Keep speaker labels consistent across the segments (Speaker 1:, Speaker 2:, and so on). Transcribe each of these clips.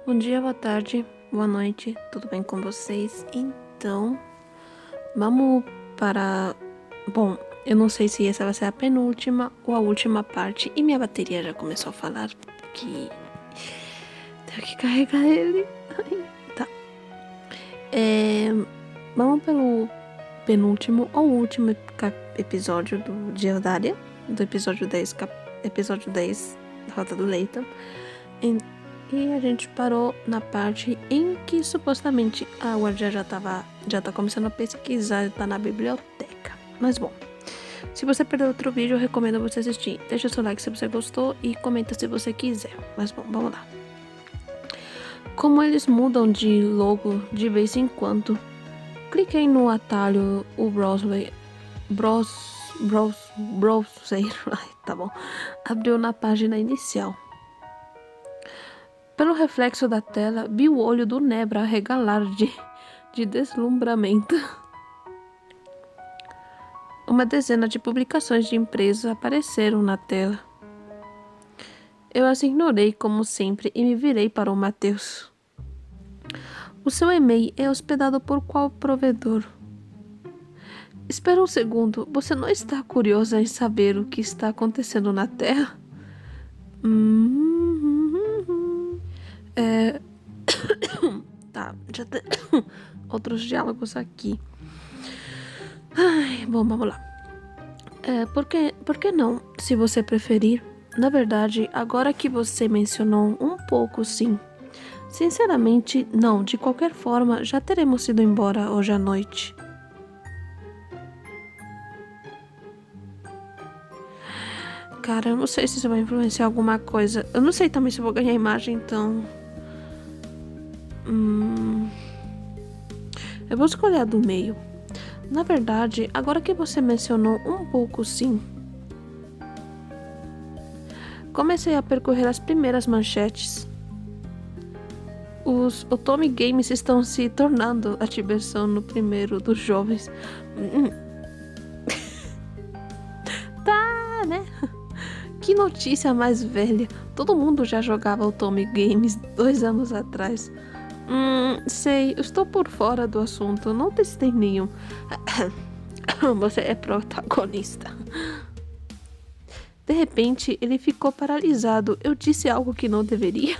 Speaker 1: Bom dia, boa tarde, boa noite, tudo bem com vocês? Então, vamos para... Bom, eu não sei se essa vai ser a penúltima ou a última parte e minha bateria já começou a falar que tenho que carregar ele. Tá. Vamos pelo penúltimo ou último episódio do Geodaria, do episódio 10, episódio 10 da Rota do Leito. E a gente parou na parte em que supostamente a guardia já tá começando a pesquisar, tá na biblioteca. Mas bom, se você perdeu outro vídeo, eu recomendo você assistir. Deixa seu like se você gostou e comenta se você quiser. Mas bom, vamos lá. Como eles mudam de logo de vez em quando, cliquei no atalho o browser, tá bom, abriu na página inicial. Pelo reflexo da tela, vi o olho do Nebra arregalar de deslumbramento. Uma dezena de publicações de empresas apareceram na tela. Eu as ignorei como sempre e me virei para o Matheus. O seu e-mail é hospedado por qual provedor? Espera um segundo, você não está curiosa em saber o que está acontecendo na Terra? Tá, já tem outros diálogos aqui. Ai, bom, vamos lá. Por que não, se você preferir? Na verdade, agora que você mencionou um pouco, sim. Sinceramente, não. De qualquer forma, já teremos ido embora hoje à noite. Cara, eu não sei se isso vai influenciar alguma coisa. Eu não sei também se eu vou ganhar imagem, então... Eu vou escolher a do meio. Na verdade, agora que você mencionou um pouco, sim. Comecei a percorrer as primeiras manchetes. Os Otome Games estão se tornando a diversão no primeiro dos jovens. Tá, né? Que notícia mais velha. Todo mundo já jogava Otome Games 2 anos atrás. Sei, estou por fora do assunto. Não testei nenhum. Você é protagonista. De repente, ele ficou paralisado. Eu disse algo que não deveria.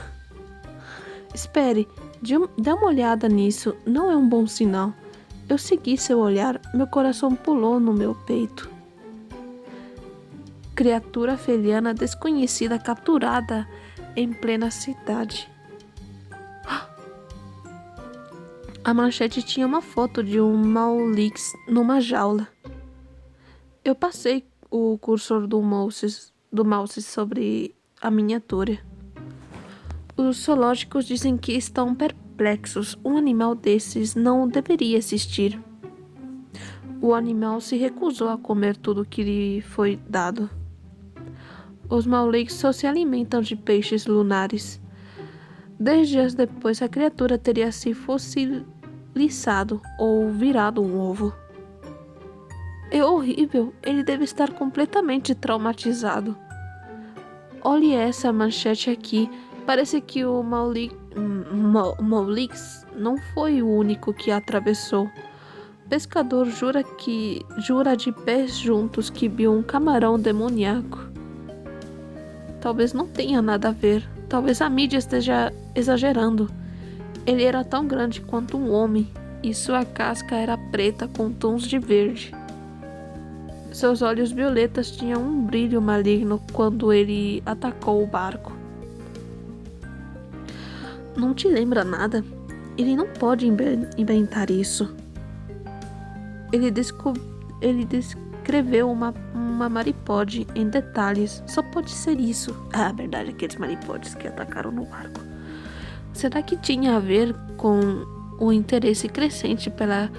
Speaker 1: Espere, dê uma olhada nisso. Não é um bom sinal. Eu segui seu olhar. Meu coração pulou no meu peito. Criatura feliana desconhecida capturada em plena cidade. A manchete tinha uma foto de um Maulix numa jaula. Eu passei o cursor do mouse sobre a miniatura. Os zoológicos dizem que estão perplexos. Um animal desses não deveria existir. O animal se recusou a comer tudo que lhe foi dado. Os Maulix só se alimentam de peixes lunares. 10 dias depois, a criatura teria se fossilizado ou virado um ovo. É horrível. Ele deve estar completamente traumatizado. Olhe essa manchete aqui. Parece que o Maulix não foi o único que a atravessou. Pescador jura de pés juntos que viu um camarão demoníaco. Talvez não tenha nada a ver. Talvez a mídia esteja exagerando. Ele era tão grande quanto um homem e sua casca era preta com tons de verde. Seus olhos violetas tinham um brilho maligno quando ele atacou o barco. Não te lembra nada? Ele não pode inventar isso. Ele descreveu uma maripode em detalhes. Só pode ser isso. Ah, a verdade, aqueles maripodes que atacaram no barco. Será que tinha a ver com o interesse crescente pela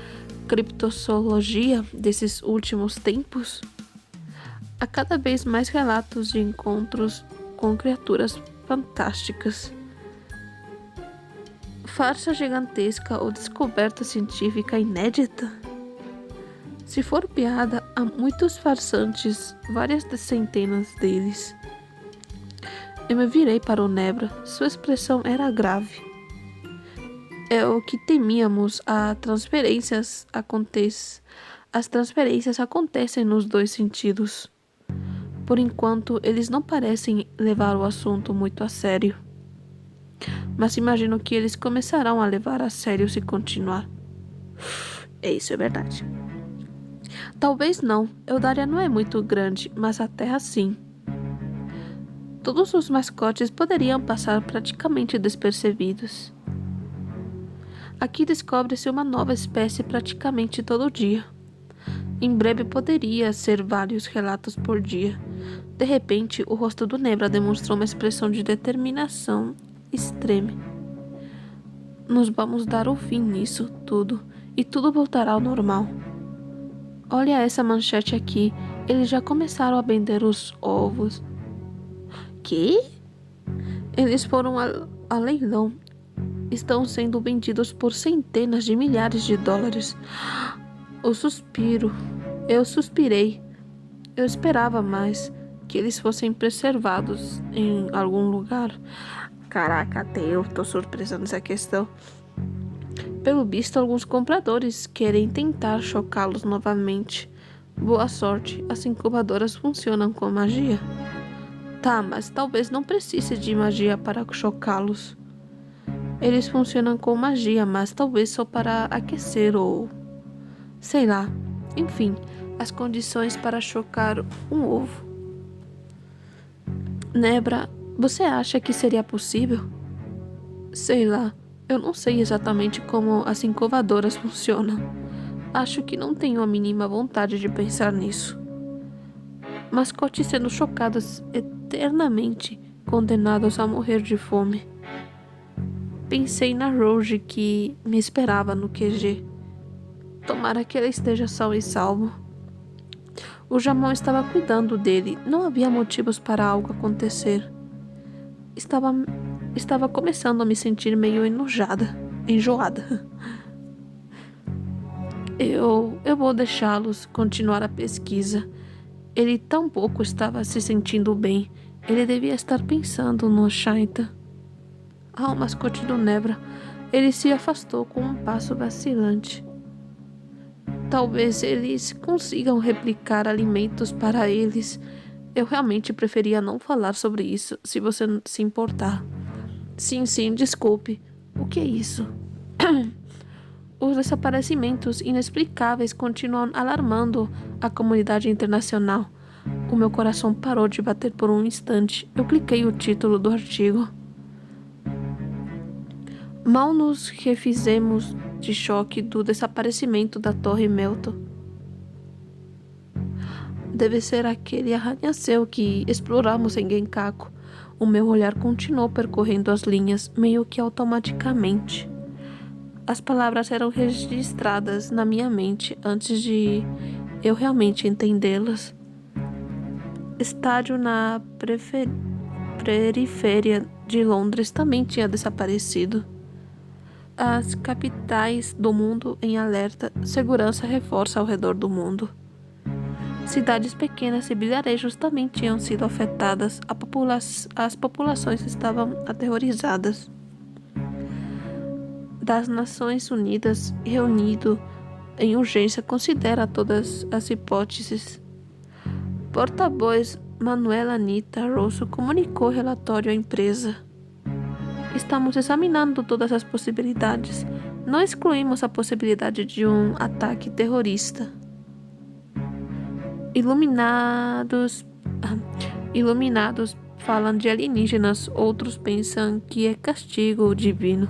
Speaker 1: criptozoologia desses últimos tempos? Há cada vez mais relatos de encontros com criaturas fantásticas. Farsa gigantesca ou descoberta científica inédita? Se for piada, há muitos farsantes, várias centenas deles. Eu me virei para o Nebra. Sua expressão era grave. É o que temíamos. As transferências acontecem nos dois sentidos. Por enquanto, eles não parecem levar o assunto muito a sério. Mas imagino que eles começarão a levar a sério se continuar. Isso é verdade. Talvez não. Eudália não é muito grande, mas a Terra sim. Todos os mascotes poderiam passar praticamente despercebidos. Aqui descobre-se uma nova espécie praticamente todo dia. Em breve poderia ser vários relatos por dia. De repente, o rosto do Nebra demonstrou uma expressão de determinação extrema. Nós vamos dar o fim nisso tudo, e tudo voltará ao normal. Olha essa manchete aqui. Eles já começaram a vender os ovos. Que? Eles foram a leilão. Estão sendo vendidos por centenas de milhares de dólares. Eu suspirei. Eu esperava mais que eles fossem preservados em algum lugar. Caraca, até eu tô surpresa nessa questão. Pelo visto, alguns compradores querem tentar chocá-los novamente. Boa sorte, as incubadoras funcionam com magia. Tá, mas talvez não precise de magia para chocá-los. Eles funcionam com magia, mas talvez só para aquecer ou... sei lá. Enfim, as condições para chocar um ovo. Nebra, você acha que seria possível? Sei lá. Eu não sei exatamente como as incubadoras funcionam. Acho que não tenho a mínima vontade de pensar nisso. Mascotes sendo chocados eternamente, condenados a morrer de fome. Pensei na Rose que me esperava no QG. Tomara que ela esteja são e salvo. O Jamão estava cuidando dele. Não havia motivos para algo acontecer. Estava começando a me sentir meio enjoada. Eu vou deixá-los continuar a pesquisa. Ele tampouco estava se sentindo bem. Ele devia estar pensando no Shaita. O mascote do Nebra. Ele se afastou com um passo vacilante. Talvez eles consigam replicar alimentos para eles. Eu realmente preferia não falar sobre isso, se você não se importar. Sim, desculpe. O que é isso? Os desaparecimentos inexplicáveis continuam alarmando a comunidade internacional. O meu coração parou de bater por um instante. Eu cliquei o título do artigo. Mal nos refizemos de choque do desaparecimento da Torre Melton. Deve ser aquele arranha-céu que exploramos em Genkaku. O meu olhar continuou percorrendo as linhas, meio que automaticamente. As palavras eram registradas na minha mente antes de eu realmente entendê-las. Estádio na periferia de Londres também tinha desaparecido. As capitais do mundo em alerta, segurança reforça ao redor do mundo. Cidades pequenas e vilarejos também tinham sido afetadas. As populações estavam aterrorizadas. Das Nações Unidas, reunido em urgência, considera todas as hipóteses. Porta-voz Manuela Anita Rosso comunicou o relatório à empresa. Estamos examinando todas as possibilidades. Não excluímos a possibilidade de um ataque terrorista. Iluminados falam de alienígenas, outros pensam que é castigo divino.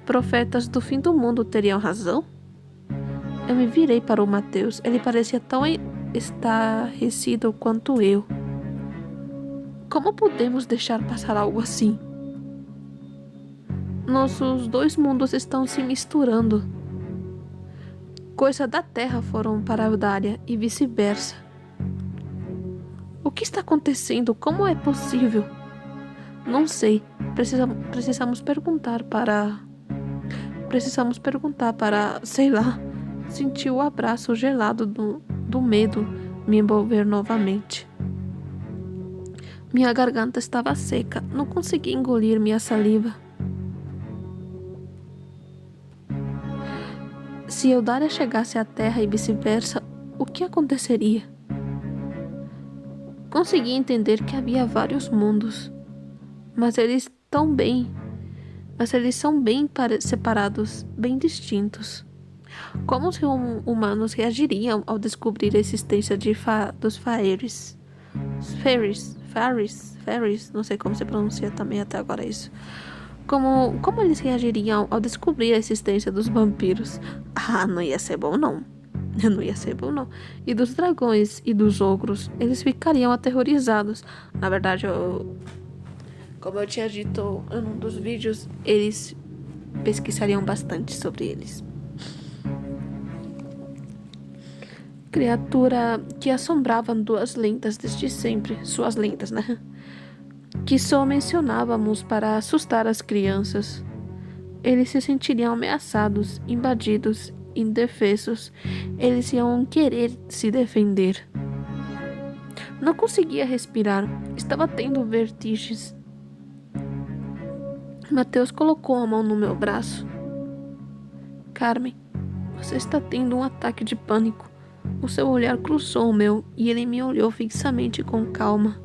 Speaker 1: Profetas do fim do mundo teriam razão? Eu me virei para o Mateus. Ele parecia tão estarrecido quanto eu. Como podemos deixar passar algo assim? Nossos dois mundos estão se misturando. Coisas da Terra foram para a Eudália e vice-versa. O que está acontecendo? Como é possível? Não sei. Precisamos perguntar para, sei lá, sentir o abraço gelado do medo me envolver novamente. Minha garganta estava seca, não conseguia engolir minha saliva. Se Eldaria chegasse à Terra e vice-versa, o que aconteceria? Consegui entender que havia vários mundos, mas eles são bem separados, bem distintos. Como os humanos reagiriam ao descobrir a existência dos Faeries? Fairies, não sei como se pronuncia também até agora isso. Como eles reagiriam ao descobrir a existência dos vampiros? Ah, não ia ser bom não. Não ia ser bom não. E dos dragões e dos ogros, eles ficariam aterrorizados. Na verdade, como eu tinha dito em um dos vídeos, eles pesquisariam bastante sobre eles. Criatura que assombravam duas lendas desde sempre, suas lendas, né? Que só mencionávamos para assustar as crianças. Eles se sentiriam ameaçados, invadidos, indefesos. Eles iam querer se defender. Não conseguia respirar, estava tendo vertigens. Mateus colocou a mão no meu braço. Carmen, você está tendo um ataque de pânico. O seu olhar cruzou o meu e ele me olhou fixamente com calma.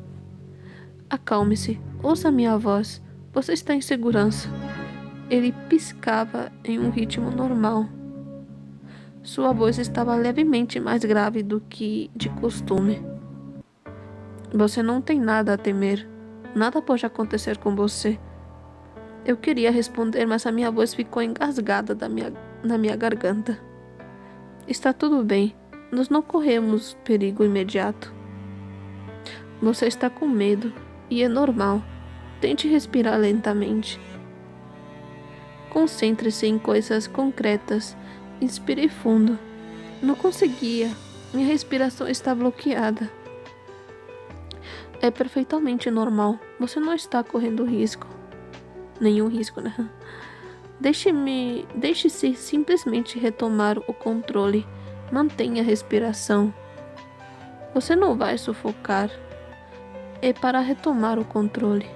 Speaker 1: Acalme-se, ouça minha voz. Você está em segurança. Ele piscava em um ritmo normal. Sua voz estava levemente mais grave do que de costume. Você não tem nada a temer. Nada pode acontecer com você. Eu queria responder, mas a minha voz ficou engasgada na minha garganta. Está tudo bem. Nós não corremos perigo imediato. Você está com medo, e é normal. Tente respirar lentamente. Concentre-se em coisas concretas. Inspire fundo. Não conseguia. Minha respiração está bloqueada. É perfeitamente normal. Você não está correndo risco. Nenhum risco, né? Deixe-se simplesmente retomar o controle. Mantenha a respiração. Você não vai sufocar. É para retomar o controle.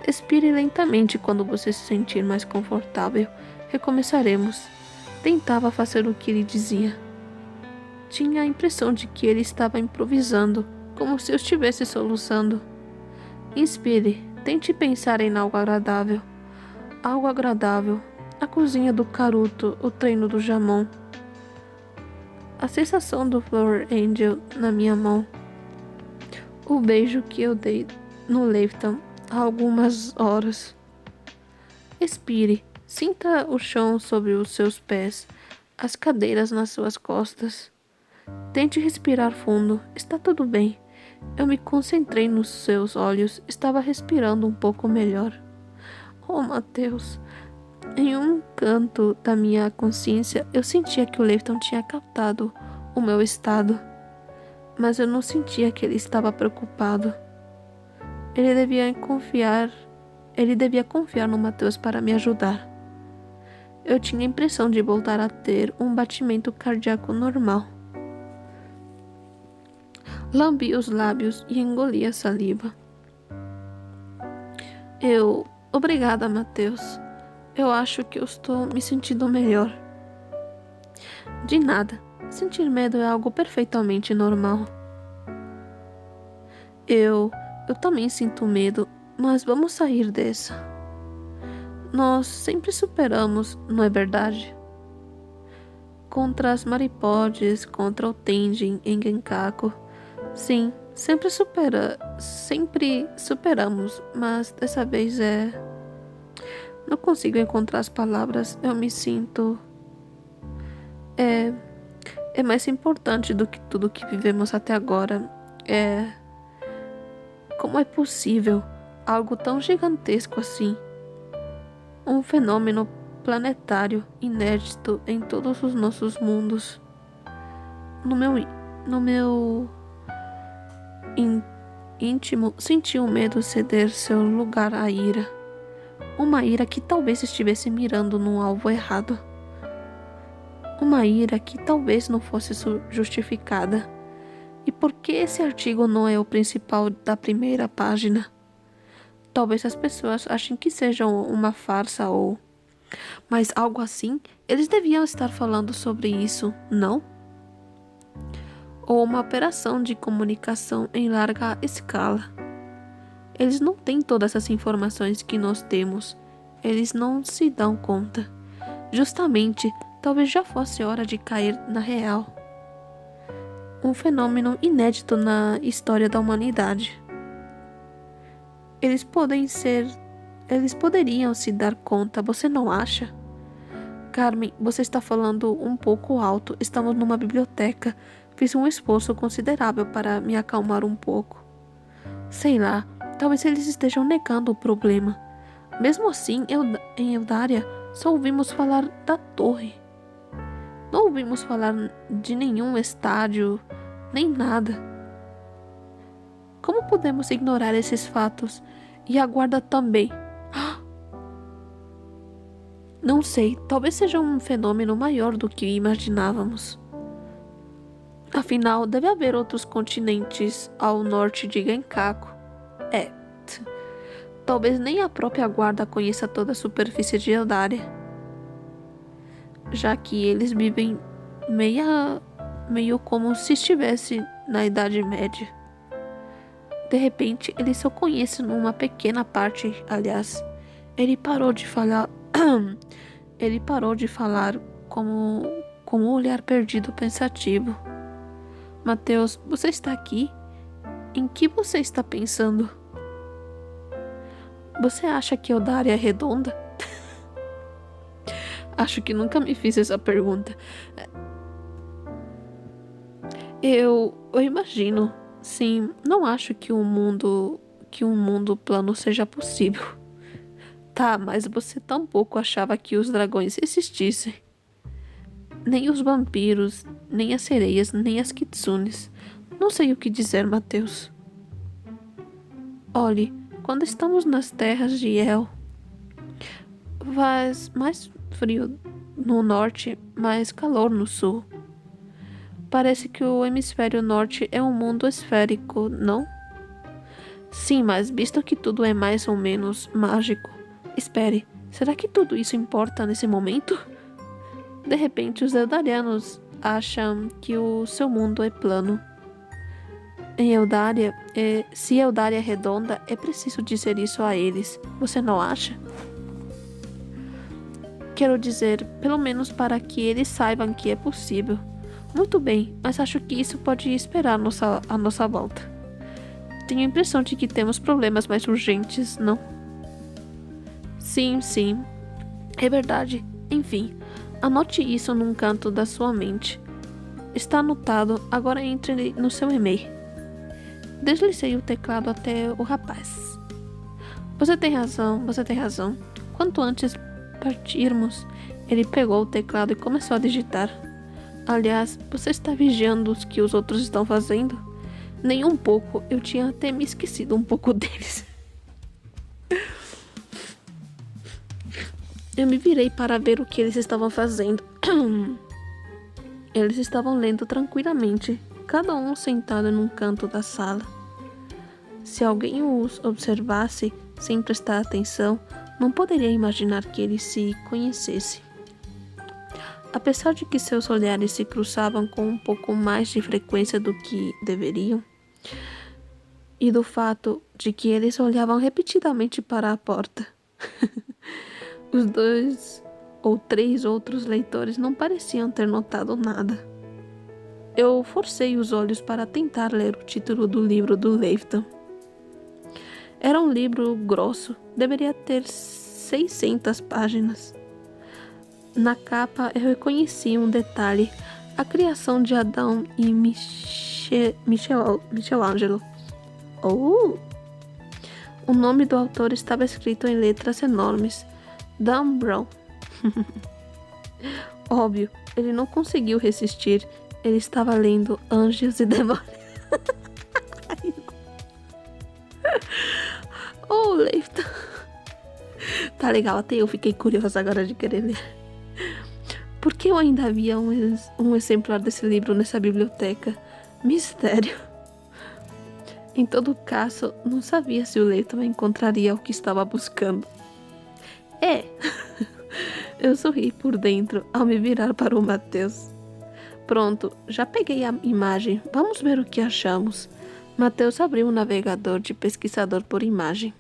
Speaker 1: Expire lentamente quando você se sentir mais confortável. Recomeçaremos. Tentava fazer o que ele dizia. Tinha a impressão de que ele estava improvisando, como se eu estivesse soluçando. Inspire. Tente pensar em algo agradável. Algo agradável. A cozinha do Caruto, o treino do Jamon. A sensação do Flower Angel na minha mão. O beijo que eu dei no Leifton há algumas horas. Expire. Sinta o chão sobre os seus pés, as cadeiras nas suas costas. Tente respirar fundo. Está tudo bem. Eu me concentrei nos seus olhos. Estava respirando um pouco melhor. Oh, Mateus. Em um canto da minha consciência, eu sentia que o Leifton tinha captado o meu estado. Mas eu não sentia que ele estava preocupado. Ele devia confiar no Mateus para me ajudar. Eu tinha a impressão de voltar a ter um batimento cardíaco normal. Lambi os lábios e engoli a saliva. Obrigada, Mateus. Eu acho que eu estou me sentindo melhor. De nada. Sentir medo é algo perfeitamente normal. Eu também sinto medo, mas vamos sair dessa. Nós sempre superamos, não é verdade? Contra as Maripodes, contra o Tenjin em Genkaku. Sim, sempre superamos, mas dessa vez não consigo encontrar as palavras. Eu me sinto... É mais importante do que tudo que vivemos até agora. Como é possível algo tão gigantesco assim? Um fenômeno planetário inédito em todos os nossos mundos. No meu íntimo, senti o medo ceder seu lugar à ira. Uma ira que talvez estivesse mirando num alvo errado. Uma ira que talvez não fosse justificada. E por que esse artigo não é o principal da primeira página? Talvez as pessoas achem que seja uma farsa ou Mas algo assim, eles deviam estar falando sobre isso, não? Ou uma operação de comunicação em larga escala. Eles não têm todas as informações que nós temos. Eles não se dão conta. Justamente, talvez já fosse hora de cair na real. Um fenômeno inédito na história da humanidade. Eles poderiam se dar conta, você não acha? Carmen, você está falando um pouco alto. Estamos numa biblioteca. Fiz um esforço considerável para me acalmar um pouco. Sei lá, talvez eles estejam negando o problema. Mesmo assim, em Eldária, só ouvimos falar da torre. Não ouvimos falar de nenhum estádio, nem nada. Como podemos ignorar esses fatos? E a guarda também. Não sei, talvez seja um fenômeno maior do que imaginávamos. Afinal, deve haver outros continentes ao norte de Genkaku. Talvez nem a própria guarda conheça toda a superfície de Eldária, já que eles vivem meio como se estivesse na Idade Média. De repente, ele só conhece uma pequena parte, aliás. Ele parou de falar com um olhar perdido pensativo. Mateus, você está aqui? Em que você está pensando? Você acha que Eldária é redonda? Acho que nunca me fiz essa pergunta. Eu imagino. Sim, não acho que um mundo plano seja possível. Tá, mas você tampouco achava que os dragões existissem. Nem os vampiros, nem as sereias, nem as kitsunes. Não sei o que dizer, Mateus. Olhe, quando estamos nas terras de El, faz mais frio no norte, mais calor no sul. Parece que o hemisfério norte é um mundo esférico, não? Sim, mas visto que tudo é mais ou menos mágico. Espere, será que tudo isso importa nesse momento? De repente, os eldarianos acham que o seu mundo é plano. Em Eldária, se Eldária é redonda, é preciso dizer isso a eles. Você não acha? Quero dizer, pelo menos para que eles saibam que é possível. Muito bem, mas acho que isso pode esperar a nossa volta. Tenho a impressão de que temos problemas mais urgentes, não? Sim, é verdade. Enfim, anote isso num canto da sua mente. Está anotado, agora entre no seu e-mail. Deslizei o teclado até o rapaz. Você tem razão. Quanto antes partirmos, ele pegou o teclado e começou a digitar. Aliás, você está vigiando o que os outros estão fazendo? Nem um pouco, eu tinha até me esquecido um pouco deles. Eu me virei para ver o que eles estavam fazendo. Eles estavam lendo tranquilamente, cada um sentado num canto da sala. Se alguém os observasse sem prestar atenção, não poderia imaginar que eles se conhecessem. Apesar de que seus olhares se cruzavam com um pouco mais de frequência do que deveriam, e do fato de que eles olhavam repetidamente para a porta, os 2 ou 3 outros leitores não pareciam ter notado nada. Eu forcei os olhos para tentar ler o título do livro do Leifton. Era um livro grosso, deveria ter 600 páginas. Na capa eu reconheci um detalhe, a criação de Adão e Michelangelo. O nome do autor estava escrito em letras enormes, Dan Brown. Óbvio, ele não conseguiu resistir, ele estava lendo Anjos e Demônios. Leifton. Tá legal, até eu fiquei curiosa agora de querer ler. Por que eu ainda havia um exemplar desse livro nessa biblioteca? Mistério. Em todo caso, não sabia se o Leifton encontraria o que estava buscando. Eu sorri por dentro ao me virar para o Matheus. Pronto, já peguei a imagem. Vamos ver o que achamos. Matheus abriu o navegador de pesquisador por imagem.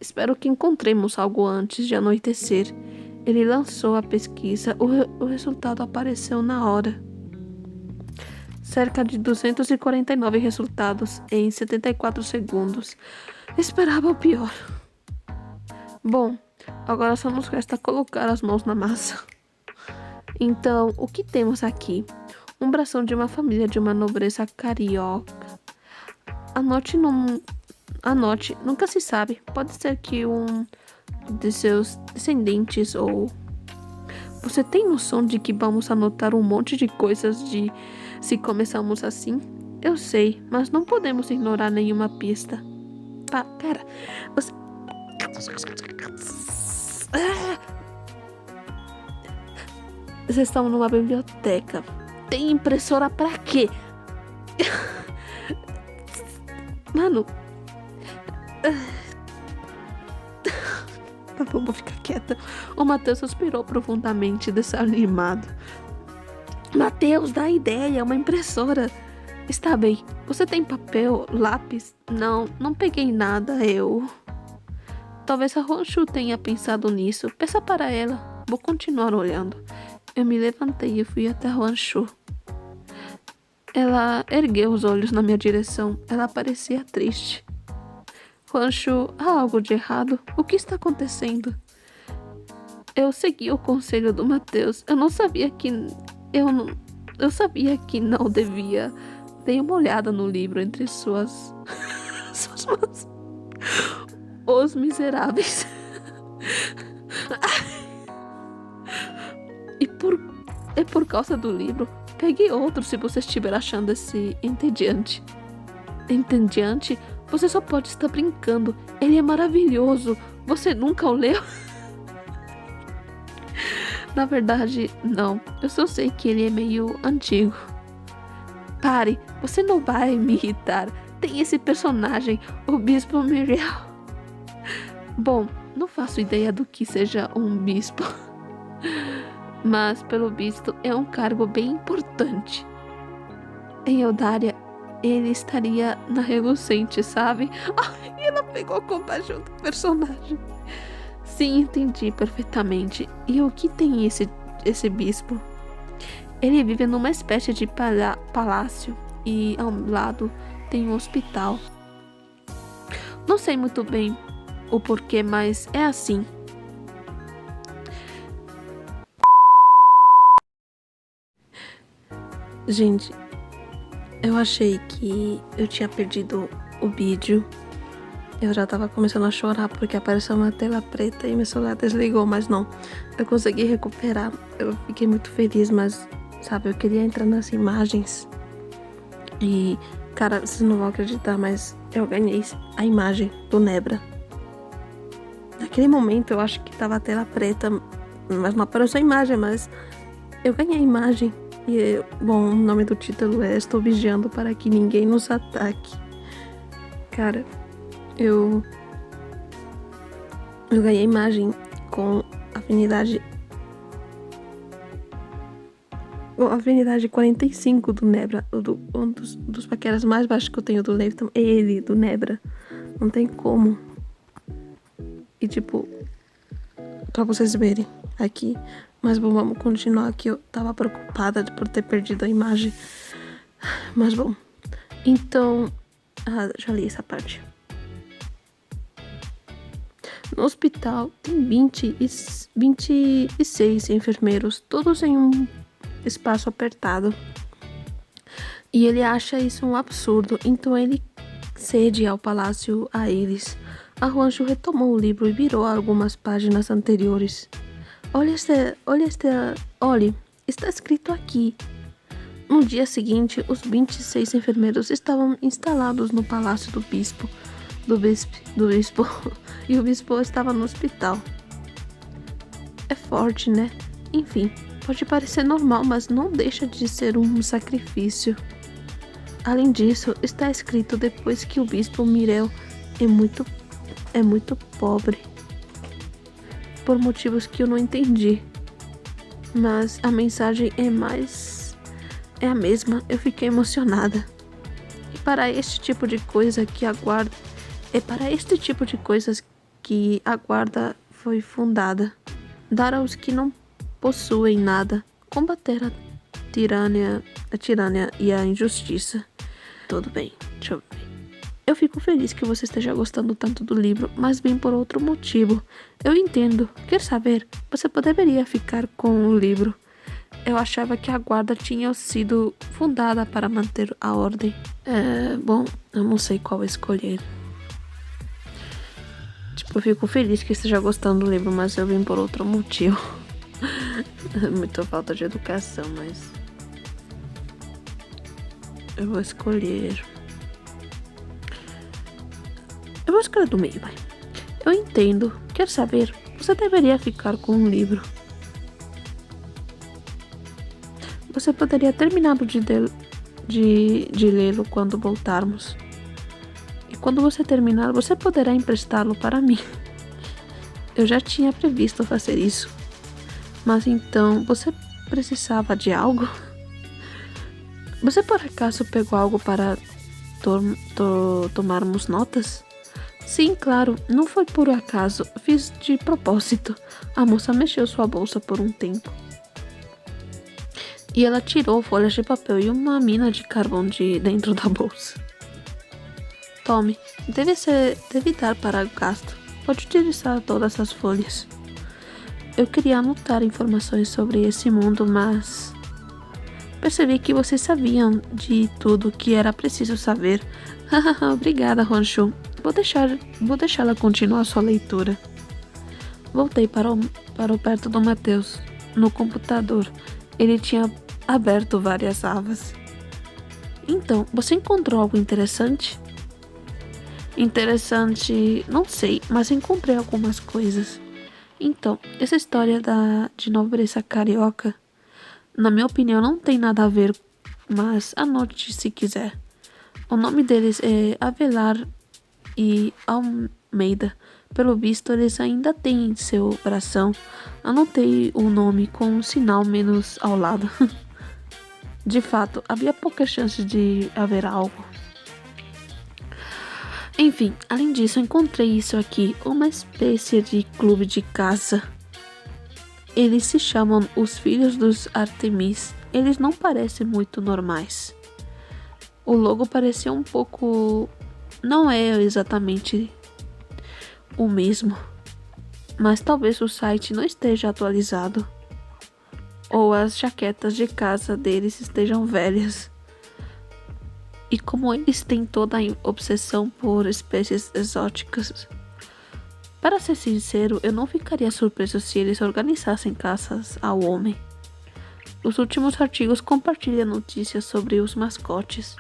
Speaker 1: Espero que encontremos algo antes de anoitecer. Ele lançou a pesquisa. O resultado apareceu na hora. Cerca de 249 resultados em 74 segundos. Esperava o pior. Bom, agora só nos resta colocar as mãos na massa. Então, o que temos aqui? Um brasão de uma família de uma nobreza carioca. Anote, nunca se sabe. Pode ser que um de seus descendentes ou... Você tem noção de que vamos anotar um monte de coisas de se começamos assim? Eu sei, mas não podemos ignorar nenhuma pista. Pera. Você... Vocês estão numa biblioteca. Tem impressora pra quê? Mano. Tá bom, vou ficar quieta. O Matheus suspirou profundamente, desanimado. Matheus, dá ideia, uma impressora. Está bem. Você tem papel, lápis? Não peguei nada, Talvez a Hwanshu tenha pensado nisso. Peça para ela. Vou continuar olhando. Eu me levantei e fui até a Hwanshu. Ela ergueu os olhos na minha direção. Ela parecia triste. Hwanshu, há algo de errado? O que está acontecendo? Eu segui o conselho do Matheus. Eu sabia que não devia. Dei uma olhada no livro entre suas mãos. Os Miseráveis. E por causa do livro, pegue outro se você estiver achando esse entediante. Entediante? Você só pode estar brincando. Ele é maravilhoso. Você nunca o leu? Na verdade, não. Eu só sei que ele é meio antigo. Pare, você não vai me irritar. Tem esse personagem, o Bispo Miriel. Bom, não faço ideia do que seja um bispo. Mas, pelo visto, é um cargo bem importante. Em Eldária, ele estaria na Relucente, sabe? E ela pegou a compaixão do personagem. Sim, entendi perfeitamente. E o que tem esse bispo? Ele vive numa espécie de palácio e ao lado tem um hospital. Não sei muito bem o porquê, mas é assim. Gente, eu achei que eu tinha perdido o vídeo. Eu já tava começando a chorar porque apareceu uma tela preta e meu celular desligou, mas não. Eu consegui recuperar. Eu fiquei muito feliz, mas, sabe, eu queria entrar nas imagens. E, cara, vocês não vão acreditar, mas eu ganhei a imagem do Nebra. Naquele momento eu acho que tava a tela preta, mas não apareceu a imagem, mas eu ganhei a imagem. E, bom, o nome do título é Estou Vigiando para que ninguém nos ataque. Cara, eu ganhei a imagem com afinidade 45 do Nebra. Um dos paqueras mais baixos que eu tenho do Leviton é ele, do Nebra. Não tem como. E tipo, pra vocês verem aqui. Mas bom, vamos continuar aqui. Eu tava preocupada por ter perdido a imagem. Mas bom. Então, já li essa parte. No hospital tem 26 enfermeiros, todos em um espaço apertado. E ele acha isso um absurdo, então ele cede ao palácio a eles. A Hwanshu retomou o livro e virou algumas páginas anteriores. Olhe, está escrito aqui. No dia seguinte, os 26 enfermeiros estavam instalados no palácio do bispo. E o bispo estava no hospital. É forte, né? Enfim, pode parecer normal, mas não deixa de ser um sacrifício. Além disso, está escrito depois que o bispo Miriel é muito pobre. por motivos que eu não entendi. Mas a mensagem é a mesma. Eu fiquei emocionada. E para este tipo de coisa que aguarda, é para este tipo de coisas que a guarda foi fundada. Dar aos que não possuem nada, combater a tirania e a injustiça. Tudo bem, deixa eu ver. Eu fico feliz que você esteja gostando tanto do livro, mas vim por outro motivo. Eu entendo. Quer saber? Você poderia ficar com o livro. Eu achava que a guarda tinha sido fundada para manter a ordem. Bom, eu não sei qual escolher. Eu fico feliz que esteja gostando do livro, mas eu vim por outro motivo. Muita falta de educação, mas eu vou escolher. Eu vou escolher do meio, vai. Eu entendo. Quer saber? Você deveria ficar com o livro. Você poderia terminar de lê-lo quando voltarmos. E quando você terminar, você poderá emprestá-lo para mim. Eu já tinha previsto fazer isso. Mas então, você precisava de algo? Você por acaso pegou algo para tomarmos notas? Sim, claro, não foi por acaso, fiz de propósito. A moça mexeu sua bolsa por um tempo. E ela tirou folhas de papel e uma mina de carvão de dentro da bolsa. Tome, deve dar para gasto. Pode utilizar todas as folhas. Eu queria anotar informações sobre esse mundo, mas percebi que vocês sabiam de tudo que era preciso saber. Obrigada, Honshu. Vou deixá-la continuar sua leitura. Voltei para o perto do Mateus, no computador. Ele tinha aberto várias abas. Então, você encontrou algo interessante? Interessante, não sei, mas encontrei algumas coisas. Então, essa história de nobreza carioca, na minha opinião, não tem nada a ver, mas anote se quiser. O nome deles é Avelar e Almeida. Pelo visto, eles ainda têm seu bração. Anotei o nome com um sinal menos ao lado. De fato, havia poucas chances de haver algo. Enfim, além disso, encontrei isso aqui, uma espécie de clube de caça. Eles se chamam os Filhos dos Artemis. Eles não parecem muito normais. O logo parecia um pouco... Não é exatamente o mesmo. Mas talvez o site não esteja atualizado. Ou as jaquetas de caça deles estejam velhas. E como eles têm toda a obsessão por espécies exóticas, para ser sincero, eu não ficaria surpreso se eles organizassem caças ao homem. Os últimos artigos compartilham notícias sobre os mascotes.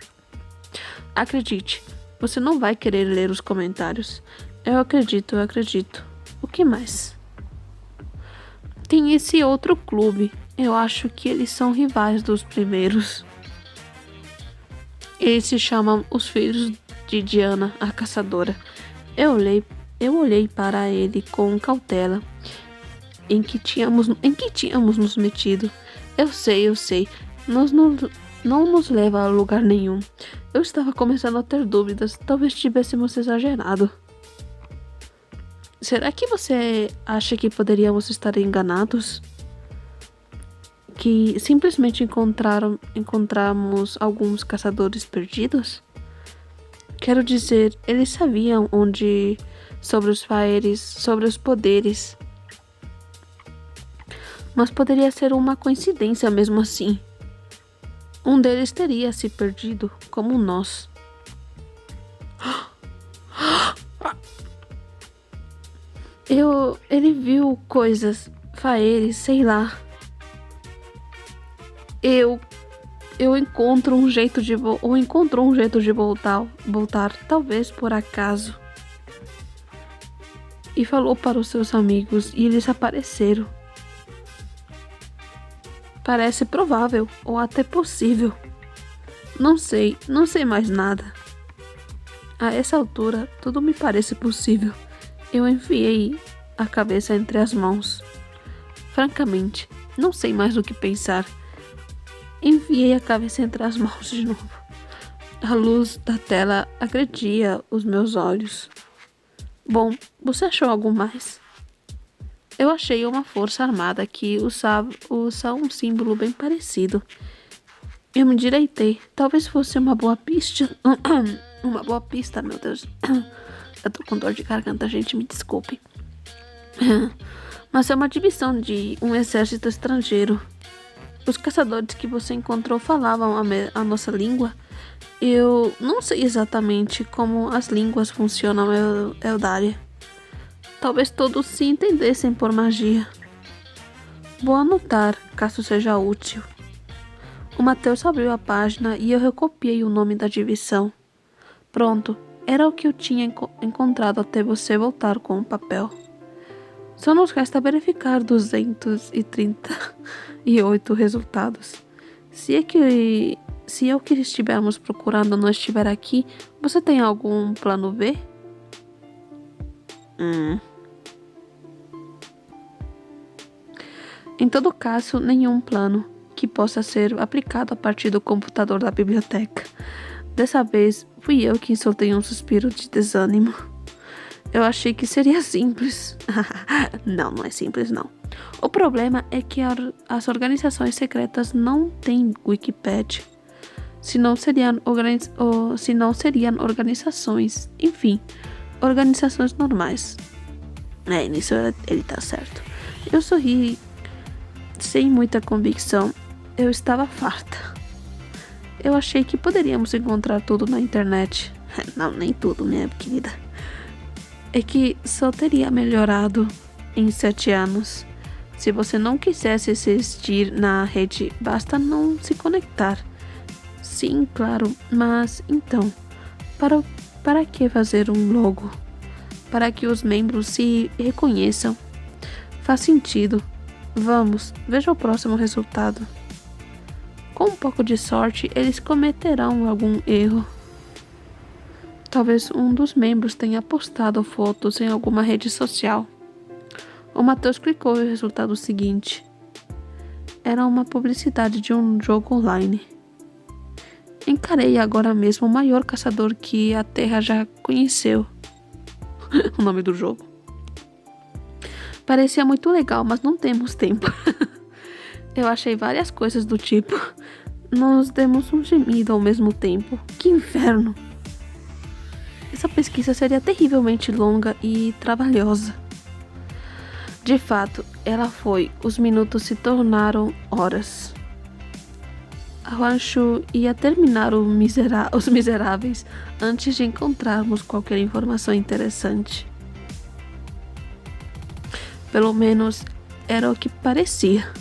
Speaker 1: Acredite, você não vai querer ler os comentários. Eu acredito. O que mais? Tem esse outro clube. Eu acho que eles são rivais dos primeiros. Eles se chamam os Filhos de Diana, a Caçadora. Eu olhei para ele com cautela. Em que tínhamos nos metido. Eu sei. Não nos leva a lugar nenhum. Eu estava começando a ter dúvidas. Talvez tivéssemos exagerado. Será que você acha que poderíamos estar enganados? Que simplesmente encontramos alguns caçadores perdidos? Quero dizer, eles sabiam sobre os Faeres, sobre os poderes. Mas poderia ser uma coincidência mesmo assim. Um deles teria se perdido, como nós. Ele viu coisas, Faeres, sei lá. Encontrou um jeito de voltar, talvez por acaso. E falou para os seus amigos e eles apareceram. Parece provável ou até possível. Não sei mais nada. A essa altura, tudo me parece possível. Eu enfiei a cabeça entre as mãos. Francamente, não sei mais o que pensar. Enfiei a cabeça entre as mãos de novo. A luz da tela agredia os meus olhos. Bom, você achou algo mais? Eu achei uma força armada que usa um símbolo bem parecido. Eu me direitei. Talvez fosse uma boa pista. Uma boa pista, meu Deus. Eu tô com dor de garganta, gente, me desculpe. Mas é uma divisão de um exército estrangeiro. Os caçadores que você encontrou falavam a nossa língua. Eu não sei exatamente como as línguas funcionam em Eldária. Talvez todos se entendessem por magia. Vou anotar, caso seja útil. O Matheus abriu a página e eu recopiei o nome da divisão. Pronto, era o que eu tinha encontrado até você voltar com o papel. Só nos resta verificar 238 resultados. Se o que estivermos procurando não estiver aqui, você tem algum plano B? Em todo caso, nenhum plano que possa ser aplicado a partir do computador da biblioteca. Dessa vez, fui eu quem soltei um suspiro de desânimo. Eu achei que seria simples. Não, não é simples, não. O problema é que as organizações secretas não têm Wikipedia. Senão seriam organizações. Enfim, organizações normais. Nisso ele tá certo. Eu sorri sem muita convicção. Eu estava farta. Eu achei que poderíamos encontrar tudo na internet. Não, nem tudo, minha querida. É que só teria melhorado em 7 anos. Se você não quisesse existir na rede, basta não se conectar. Sim, claro, mas então, para que fazer um logo? Para que os membros se reconheçam. Faz sentido. Vamos, veja o próximo resultado. Com um pouco de sorte, eles cometerão algum erro. Talvez um dos membros tenha postado fotos em alguma rede social. O Matheus clicou no resultado seguinte. Era uma publicidade de um jogo online. Encarei agora mesmo o maior caçador que a Terra já conheceu. O nome do jogo. Parecia muito legal, mas não temos tempo. Eu achei várias coisas do tipo. Nós demos um gemido ao mesmo tempo. Que inferno! Essa pesquisa seria terrivelmente longa e trabalhosa. De fato, ela foi. Os minutos se tornaram horas. Rancho ia terminar Os Miseráveis antes de encontrarmos qualquer informação interessante. Pelo menos era o que parecia.